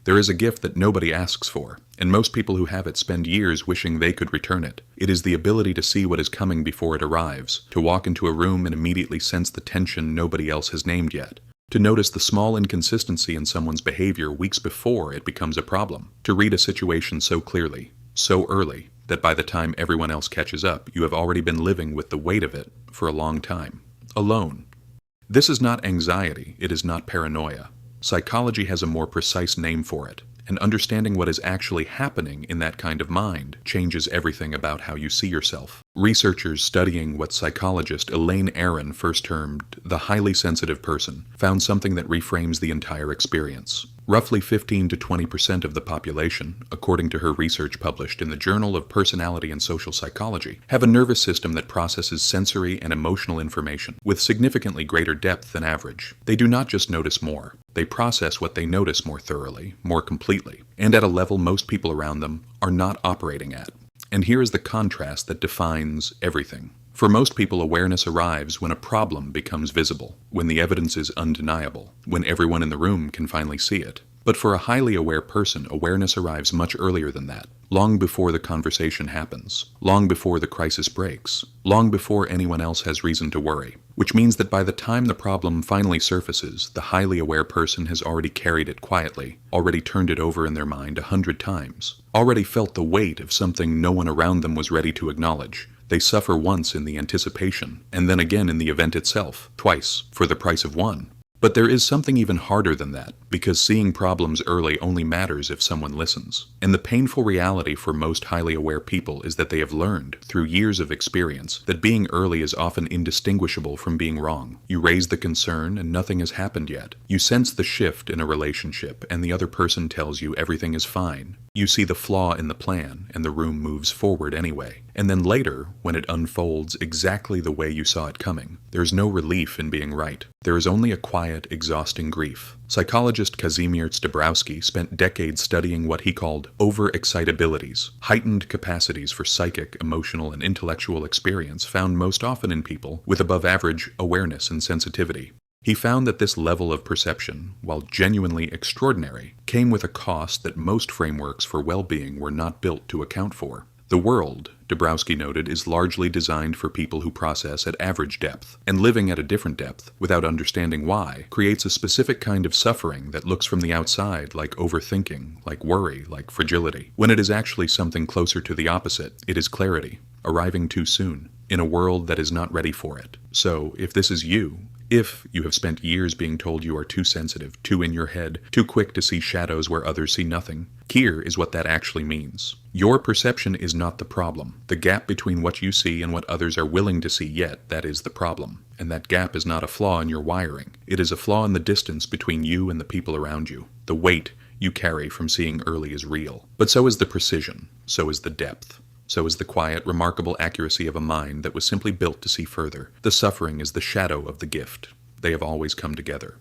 There is a gift that nobody asks for, and most people who have it spend years wishing they could return it. It is the ability to see what is coming before it arrives, to walk into a room and immediately sense the tension nobody else has named yet, to notice the small inconsistency in someone's behavior weeks before it becomes a problem, to read a situation so clearly, so early, that by the time everyone else catches up, you have already been living with the weight of it for a long time, alone. This is not anxiety, it is not paranoia. Psychology has a more precise name for it, and understanding what is actually happening in that kind of mind changes everything about how you see yourself. Researchers studying what psychologist Elaine Aron first termed the highly sensitive person found something that reframes the entire experience. Roughly 15 to 20% of the population, according to her research published in the Journal of Personality and Social Psychology, have a nervous system that processes sensory and emotional information with significantly greater depth than average. They do not just notice more, they process what they notice more thoroughly, more completely, and at a level most people around them are not operating at. And here is the contrast that defines everything. For most people, awareness arrives when a problem becomes visible, when the evidence is undeniable, when everyone in the room can finally see it. But for a highly aware person, awareness arrives much earlier than that, long before the conversation happens, long before the crisis breaks, long before anyone else has reason to worry. Which means that by the time the problem finally surfaces, the highly aware person has already carried it quietly, already turned it over in their mind 100 times, already felt the weight of something no one around them was ready to acknowledge. They suffer once in the anticipation, and then again in the event itself, twice, for the price of one. But there is something even harder than that, because seeing problems early only matters if someone listens. And the painful reality for most highly aware people is that they have learned, through years of experience, that being early is often indistinguishable from being wrong. You raise the concern and nothing has happened yet. You sense the shift in a relationship and the other person tells you everything is fine. You see the flaw in the plan and the room moves forward anyway. And then later, when it unfolds exactly the way you saw it coming, there is no relief in being right. There is only a quiet, exhausting grief. Psychologist Kazimierz Dabrowski spent decades studying what he called overexcitabilities, heightened capacities for psychic, emotional, and intellectual experience found most often in people with above average awareness and sensitivity. He found that this level of perception, while genuinely extraordinary, came with a cost that most frameworks for well-being were not built to account for. The world, Dabrowski noted, is largely designed for people who process at average depth, and living at a different depth, without understanding why, creates a specific kind of suffering that looks from the outside like overthinking, like worry, like fragility, when it is actually something closer to the opposite. It is clarity, arriving too soon, in a world that is not ready for it. So, if this is you, if you have spent years being told you are too sensitive, too in your head, too quick to see shadows where others see nothing, here is what that actually means. Your perception is not the problem. The gap between what you see and what others are willing to see yet, that is the problem. And that gap is not a flaw in your wiring. It is a flaw in the distance between you and the people around you. The weight you carry from seeing early is real. But so is the precision. So is the depth. So is the quiet, remarkable accuracy of a mind that was simply built to see further. The suffering is the shadow of the gift. They have always come together.